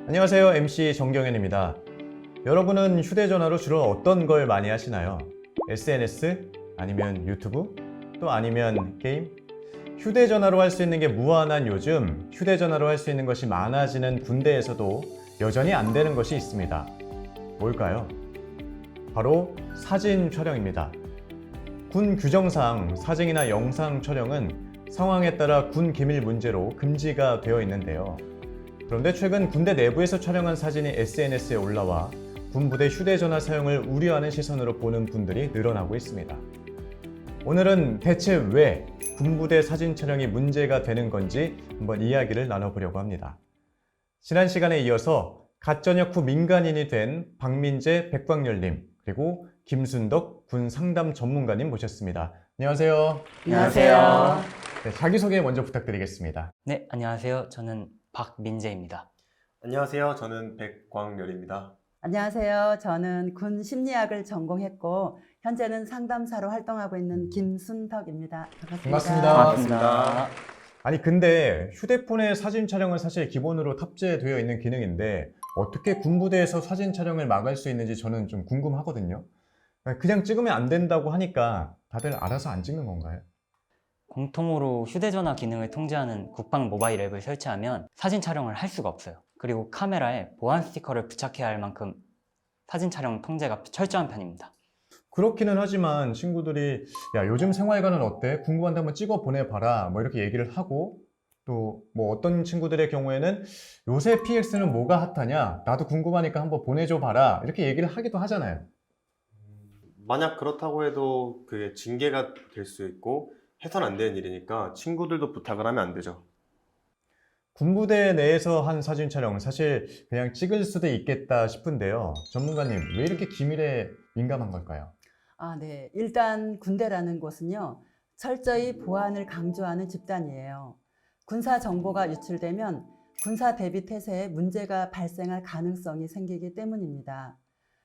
안녕하세요. MC 정경현입니다. 여러분은 휴대전화로 주로 어떤 걸 많이 하시나요? SNS? 아니면 유튜브? 또 아니면 게임? 휴대전화로 할 수 있는 게 무한한 요즘, 휴대전화로 할 수 있는 것이 많아지는 군대에서도 여전히 안 되는 것이 있습니다. 뭘까요? 바로 사진 촬영입니다. 군 규정상 사진이나 영상 촬영은 상황에 따라 군 기밀 문제로 금지가 되어 있는데요. 그런데 최근 군대 내부에서 촬영한 사진이 SNS에 올라와 군부대 휴대전화 사용을 우려하는 시선으로 보는 분들이 늘어나고 있습니다. 오늘은 대체 왜 군부대 사진 촬영이 문제가 되는 건지 한번 이야기를 나눠보려고 합니다. 지난 시간에 이어서 갓전역 후 민간인이 된 박민재 백광열님, 그리고 김순덕 군 상담 전문가님 모셨습니다. 안녕하세요. 안녕하세요. 네, 자기소개 먼저 부탁드리겠습니다. 네, 안녕하세요. 저는 박민재입니다. 안녕하세요. 저는 백광열입니다. 안녕하세요. 저는 군 심리학을 전공했고 현재는 상담사로 활동하고 있는 김순덕입니다. 반갑습니다. 반갑습니다. 아니 근데 휴대폰에 사진 촬영은 사실 기본으로 탑재되어 있는 기능인데 어떻게 군부대에서 사진 촬영을 막을 수 있는지 저는 좀 궁금하거든요. 그냥 찍으면 안 된다고 하니까 다들 알아서 안 찍는 건가요? 공통으로 휴대전화 기능을 통제하는 국방 모바일 앱을 설치하면 사진 촬영을 할 수가 없어요. 그리고 카메라에 보안 스티커를 부착해야 할 만큼 사진 촬영 통제가 철저한 편입니다. 그렇기는 하지만 친구들이 야 요즘 생활관은 어때? 궁금한데 한번 찍어 보내봐라 뭐 이렇게 얘기를 하고, 또 뭐 어떤 친구들의 경우에는 요새 PX는 뭐가 핫하냐? 나도 궁금하니까 한번 보내줘 봐라 이렇게 얘기를 하기도 하잖아요. 만약 그렇다고 해도 그게 징계가 될 수 있고 해서는 안 되는 일이니까 친구들도 부탁을 하면 안 되죠. 군부대 내에서 한 사진 촬영은 사실 그냥 찍을 수도 있겠다 싶은데요. 전문가님, 왜 이렇게 기밀에 민감한 걸까요? 네. 일단 군대라는 곳은요. 철저히 보안을 강조하는 집단이에요. 군사 정보가 유출되면 군사 대비 태세에 문제가 발생할 가능성이 생기기 때문입니다.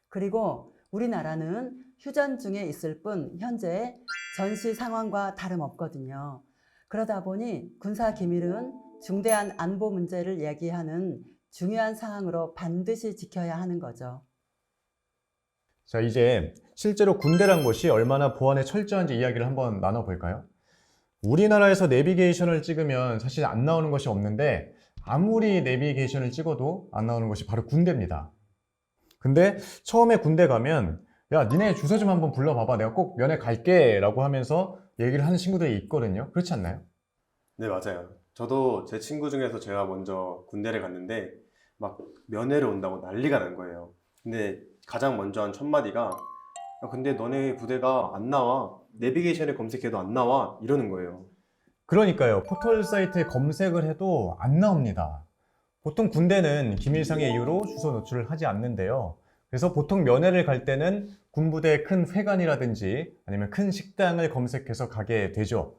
그리고 우리나라는 휴전 중에 있을 뿐 현재 전시 상황과 다름없거든요. 그러다 보니 군사 기밀은 중대한 안보 문제를 얘기하는 중요한 사항으로 반드시 지켜야 하는 거죠. 자, 이제 실제로 군대란 곳이 얼마나 보안에 철저한지 이야기를 한번 나눠볼까요? 우리나라에서 내비게이션을 찍으면 사실 안 나오는 것이 없는데 아무리 내비게이션을 찍어도 안 나오는 것이 바로 군대입니다. 근데 처음에 군대 가면 야, 니네 주소 좀 한번 불러봐봐. 내가 꼭 면회 갈게 라고 하면서 얘기를 하는 친구들이 있거든요. 그렇지 않나요? 네, 맞아요. 저도 제 친구 중에서 제가 먼저 군대를 갔는데 막 면회를 온다고 난리가 난 거예요. 근데 가장 먼저 한 첫 마디가 야, 근데 너네 부대가 안 나와. 내비게이션에 검색해도 안 나와. 이러는 거예요. 그러니까요. 포털 사이트에 검색을 해도 안 나옵니다. 보통 군대는 기밀상의 이유로 주소 노출을 하지 않는데요. 그래서 보통 면회를 갈 때는 군부대 큰 회관이라든지 아니면 큰 식당을 검색해서 가게 되죠.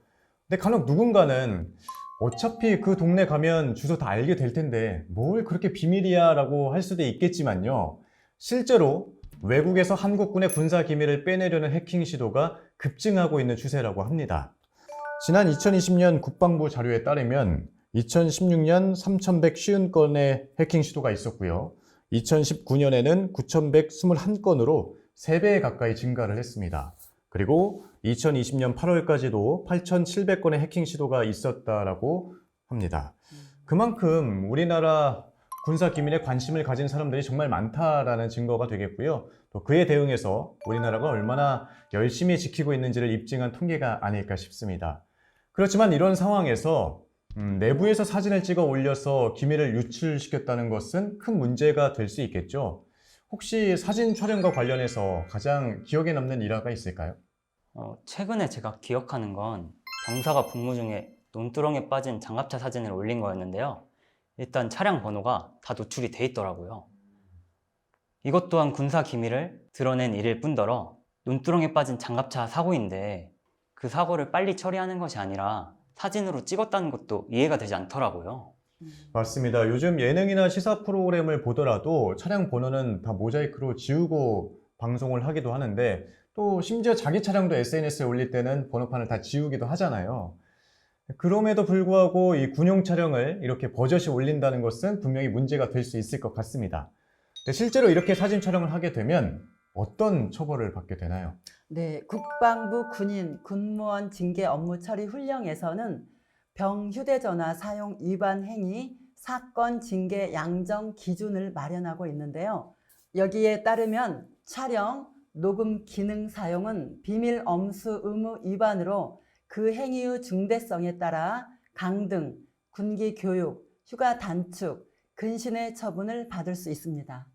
근데 간혹 누군가는 어차피 그 동네 가면 주소 다 알게 될 텐데 뭘 그렇게 비밀이야 라고 할 수도 있겠지만요. 실제로 외국에서 한국군의 군사 기밀을 빼내려는 해킹 시도가 급증하고 있는 추세라고 합니다. 지난 2020년 국방부 자료에 따르면 2016년 3,150건의 해킹 시도가 있었고요. 2019년에는 9,121건으로 3배 가까이 증가를 했습니다. 그리고 2020년 8월까지도 8,700건의 해킹 시도가 있었다라고 합니다. 그만큼 우리나라 군사 기밀에 관심을 가진 사람들이 정말 많다라는 증거가 되겠고요. 또 그에 대응해서 우리나라가 얼마나 열심히 지키고 있는지를 입증한 통계가 아닐까 싶습니다. 그렇지만 이런 상황에서 내부에서 사진을 찍어 올려서 기밀을 유출시켰다는 것은 큰 문제가 될 수 있겠죠. 혹시 사진 촬영과 관련해서 가장 기억에 남는 일화가 있을까요? 최근에 제가 기억하는 건 병사가 복무 중에 논두렁에 빠진 장갑차 사진을 올린 거였는데요. 일단 차량 번호가 다 노출이 돼 있더라고요. 이것 또한 군사 기밀을 드러낸 일일 뿐더러 논두렁에 빠진 장갑차 사고인데 그 사고를 빨리 처리하는 것이 아니라 사진으로 찍었다는 것도 이해가 되지 않더라고요. 맞습니다. 요즘 예능이나 시사 프로그램을 보더라도 차량 번호는 다 모자이크로 지우고 방송을 하기도 하는데 또 심지어 자기 차량도 SNS에 올릴 때는 번호판을 다 지우기도 하잖아요. 그럼에도 불구하고 이 군용 차량을 이렇게 버젓이 올린다는 것은 분명히 문제가 될 수 있을 것 같습니다. 근데 실제로 이렇게 사진 촬영을 하게 되면 어떤 처벌을 받게 되나요? 네, 국방부 군인 군무원 징계 업무 처리 훈령에서는 병 휴대전화 사용 위반 행위 사건 징계 양정 기준을 마련하고 있는데요. 여기에 따르면 촬영, 녹음 기능 사용은 비밀 엄수 의무 위반으로 그 행위의 중대성에 따라 강등, 군기 교육, 휴가 단축, 근신의 처분을 받을 수 있습니다.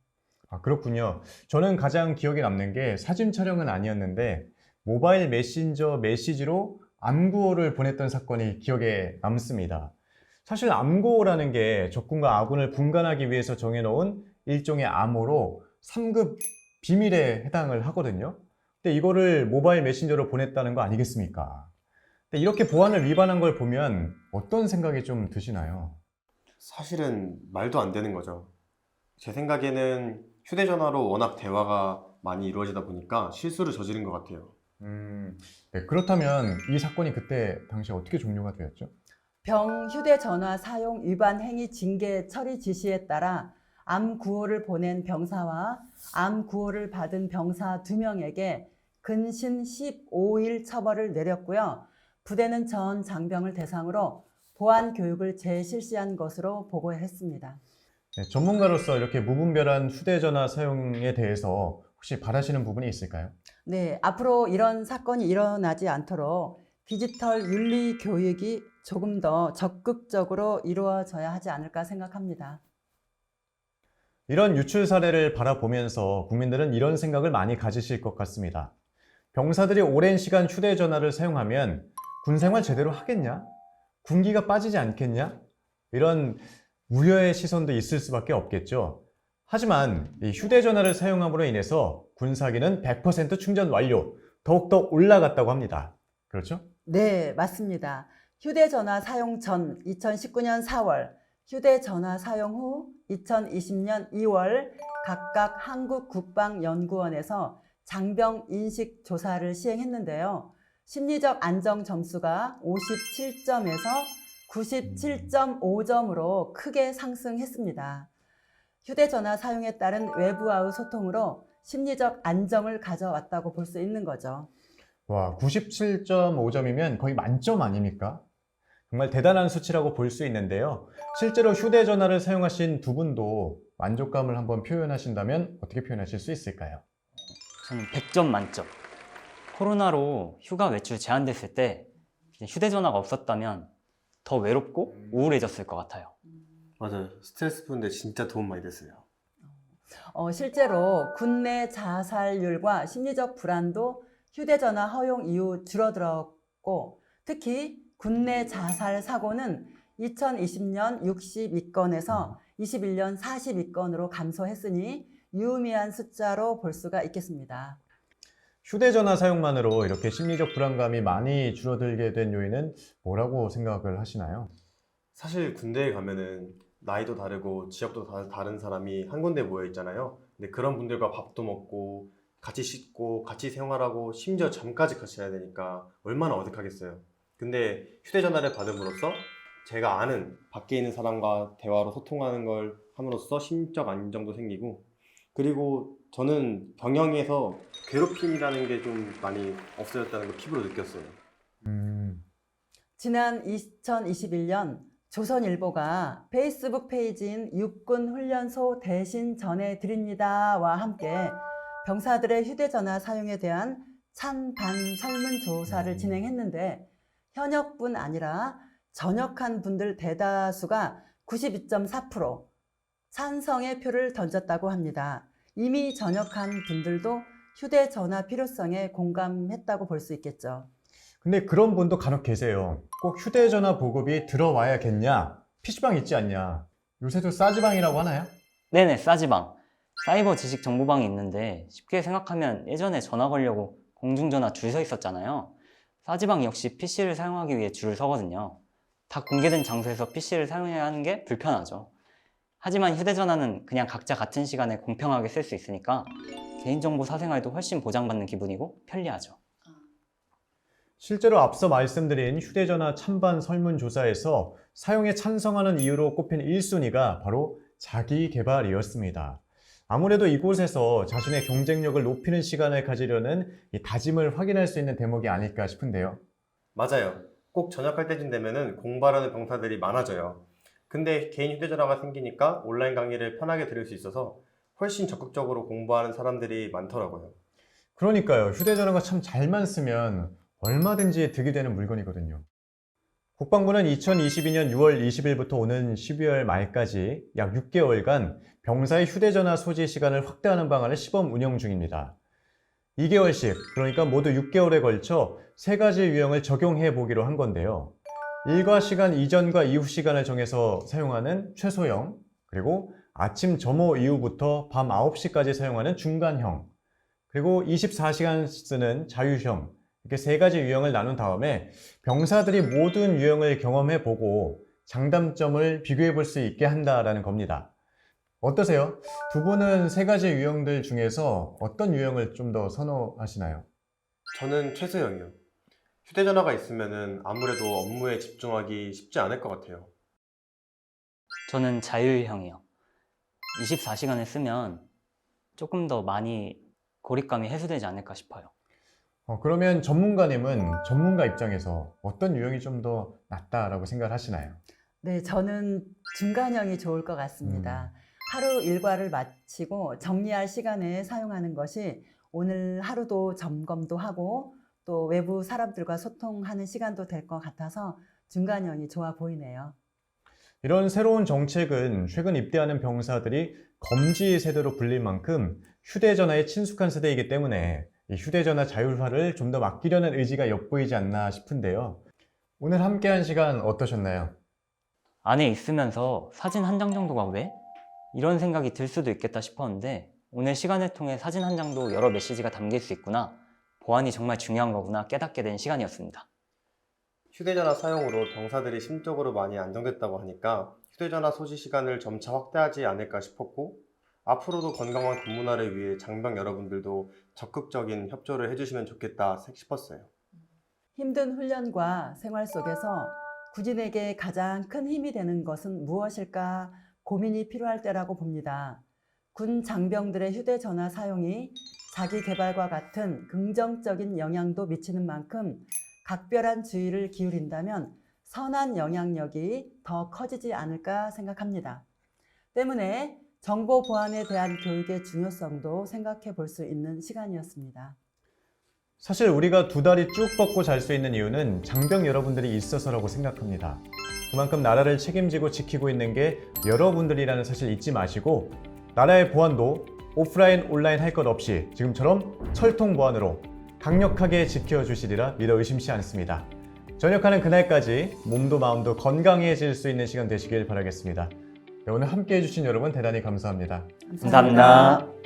아, 그렇군요. 저는 가장 기억에 남는 게 사진 촬영은 아니었는데 모바일 메신저 메시지로 암구호를 보냈던 사건이 기억에 남습니다. 사실 암구호라는 게 적군과 아군을 분간하기 위해서 정해놓은 일종의 암호로 3급 비밀에 해당을 하거든요. 근데 이거를 모바일 메신저로 보냈다는 거 아니겠습니까? 근데 이렇게 보안을 위반한 걸 보면 어떤 생각이 좀 드시나요? 사실은 말도 안 되는 거죠. 제 생각에는 휴대전화로 워낙 대화가 많이 이루어지다 보니까 실수를 저지른 것 같아요. 네, 그렇다면 이 사건이 그때 당시 어떻게 종료가 되었죠? 병 휴대전화 사용 위반 행위 징계 처리 지시에 따라 암 구호를 보낸 병사와 암 구호를 받은 병사 2명에게 근신 15일 처벌을 내렸고요. 부대는 전 장병을 대상으로 보안 교육을 재실시한 것으로 보고했습니다. 네, 전문가로서 이렇게 무분별한 휴대전화 사용에 대해서 혹시 바라시는 부분이 있을까요? 네, 앞으로 이런 사건이 일어나지 않도록 디지털 윤리 교육이 조금 더 적극적으로 이루어져야 하지 않을까 생각합니다. 이런 유출 사례를 바라보면서 국민들은 이런 생각을 많이 가지실 것 같습니다. 병사들이 오랜 시간 휴대전화를 사용하면 군생활 제대로 하겠냐? 군기가 빠지지 않겠냐? 이런 우려의 시선도 있을 수밖에 없겠죠. 하지만 이 휴대전화를 사용함으로 인해서 군사기는 100% 충전 완료, 더욱더 올라갔다고 합니다. 그렇죠? 네, 맞습니다. 휴대전화 사용 전 2019년 4월, 휴대전화 사용 후 2020년 2월 각각 한국국방연구원에서 장병 인식 조사를 시행했는데요. 심리적 안정 점수가 57점에서 97.5점으로 크게 상승했습니다. 휴대전화 사용에 따른 외부와의 소통으로 심리적 안정을 가져왔다고 볼 수 있는 거죠. 와, 97.5점이면 거의 만점 아닙니까? 정말 대단한 수치라고 볼 수 있는데요. 실제로 휴대전화를 사용하신 두 분도 만족감을 한번 표현하신다면 어떻게 표현하실 수 있을까요? 저는 100점 만점. 코로나로 휴가 외출 제한됐을 때 휴대전화가 없었다면 더 외롭고 우울해졌을 것 같아요. 맞아요. 스트레스 푸는데 진짜 도움 많이 됐어요. 실제로 국내 자살률과 심리적 불안도 휴대전화 허용 이후 줄어들었고 특히 국내 자살 사고는 2020년 62건에서 21년 42건으로 감소했으니 유의미한 숫자로 볼 수가 있겠습니다. 휴대전화 사용만으로 이렇게 심리적 불안감이 많이 줄어들게 된 요인은 뭐라고 생각을 하시나요? 사실 군대에 가면은 나이도 다르고 지역도 다른 사람이 한 군데 모여 있잖아요. 근데 그런 분들과 밥도 먹고 같이 씻고 같이 생활하고 심지어 잠까지 같이 해야 되니까 얼마나 어색하겠어요. 근데 휴대전화를 받음으로써 제가 아는 밖에 있는 사람과 대화로 소통하는 걸 함으로써 심적 안정도 생기고, 그리고 저는 병영에서 괴롭힘이라는 게 좀 많이 없어졌다는 걸 피부로 느꼈어요. 지난 2021년 조선일보가 페이스북 페이지인 육군훈련소 대신 전해드립니다와 함께 병사들의 휴대전화 사용에 대한 찬반 설문조사를 진행했는데 현역뿐 아니라 전역한 분들 대다수가 92.4% 찬성의 표를 던졌다고 합니다. 이미 전역한 분들도 휴대전화 필요성에 공감했다고 볼 수 있겠죠. 근데 그런 분도 간혹 계세요. 꼭 휴대전화 보급이 들어와야겠냐? PC방 있지 않냐? 요새도 싸지방이라고 하나요? 네네, 싸지방. 사이버 지식 정보방이 있는데 쉽게 생각하면 예전에 전화 걸려고 공중전화 줄 서 있었잖아요. 싸지방 역시 PC를 사용하기 위해 줄을 서거든요. 다 공개된 장소에서 PC를 사용해야 하는 게 불편하죠. 하지만 휴대전화는 그냥 각자 같은 시간에 공평하게 쓸 수 있으니까 개인정보 사생활도 훨씬 보장받는 기분이고 편리하죠. 실제로 앞서 말씀드린 휴대전화 찬반 설문조사에서 사용에 찬성하는 이유로 꼽힌 1순위가 바로 자기 개발이었습니다. 아무래도 이곳에서 자신의 경쟁력을 높이는 시간을 가지려는 이 다짐을 확인할 수 있는 대목이 아닐까 싶은데요. 맞아요. 꼭 전역할 때쯤 되면은 공부하려는 병사들이 많아져요. 근데 개인 휴대전화가 생기니까 온라인 강의를 편하게 들을 수 있어서 훨씬 적극적으로 공부하는 사람들이 많더라고요. 그러니까요. 휴대전화가 참 잘만 쓰면 얼마든지 득이 되는 물건이거든요. 국방부는 2022년 6월 20일부터 오는 12월 말까지 약 6개월간 병사의 휴대전화 소지 시간을 확대하는 방안을 시범 운영 중입니다. 2개월씩, 그러니까 모두 6개월에 걸쳐 3가지 유형을 적용해 보기로 한 건데요. 일과 시간 이전과 이후 시간을 정해서 사용하는 최소형, 그리고 아침 점호 이후부터 밤 9시까지 사용하는 중간형, 그리고 24시간 쓰는 자유형, 이렇게 3가지 유형을 나눈 다음에 병사들이 모든 유형을 경험해 보고 장단점을 비교해 볼 수 있게 한다라는 겁니다. 어떠세요? 두 분은 3가지 유형들 중에서 어떤 유형을 좀 더 선호하시나요? 저는 최소형이요. 휴대전화가 있으면은 아무래도 업무에 집중하기 쉽지 않을 것 같아요. 저는 자율형이요. 24시간을 쓰면 조금 더 많이 고립감이 해소되지 않을까 싶어요. 그러면 전문가님은 전문가 입장에서 어떤 유형이 좀 더 낫다라고 생각을 하시나요? 네, 저는 중간형이 좋을 것 같습니다. 하루 일과를 마치고 정리할 시간에 사용하는 것이 오늘 하루도 점검도 하고 또 외부 사람들과 소통하는 시간도 될 것 같아서 중간형이 좋아 보이네요. 이런 새로운 정책은 최근 입대하는 병사들이 검지 세대로 불릴 만큼 휴대전화에 친숙한 세대이기 때문에 이 휴대전화 자율화를 좀 더 맡기려는 의지가 엿보이지 않나 싶은데요. 오늘 함께한 시간 어떠셨나요? 안에 있으면서 사진 한 장 정도가 왜? 이런 생각이 들 수도 있겠다 싶었는데 오늘 시간을 통해 사진 한 장도 여러 메시지가 담길 수 있구나, 보안이 정말 중요한 거구나 깨닫게 된 시간이었습니다. 휴대전화 사용으로 병사들이 심적으로 많이 안정됐다고 하니까 휴대전화 소지 시간을 점차 확대하지 않을까 싶었고, 앞으로도 건강한 근무날을 위해 장병 여러분들도 적극적인 협조를 해주시면 좋겠다 싶었어요. 힘든 훈련과 생활 속에서 군인에게 가장 큰 힘이 되는 것은 무엇일까 고민이 필요할 때라고 봅니다. 군 장병들의 휴대전화 사용이 자기 개발과 같은 긍정적인 영향도 미치는 만큼 각별한 주의를 기울인다면 선한 영향력이 더 커지지 않을까 생각합니다. 때문에 정보 보안에 대한 교육의 중요성도 생각해 볼 수 있는 시간이었습니다. 사실 우리가 2다리 쭉 뻗고 잘 수 있는 이유는 장병 여러분들이 있어서라고 생각합니다. 그만큼 나라를 책임지고 지키고 있는 게 여러분들이라는 사실 잊지 마시고, 나라의 보안도 오프라인, 온라인 할 것 없이 지금처럼 철통 보안으로 강력하게 지켜주시리라 믿어 의심치 않습니다. 전역하는 그날까지 몸도 마음도 건강해질 수 있는 시간 되시길 바라겠습니다. 네, 오늘 함께 해주신 여러분 대단히 감사합니다. 감사합니다.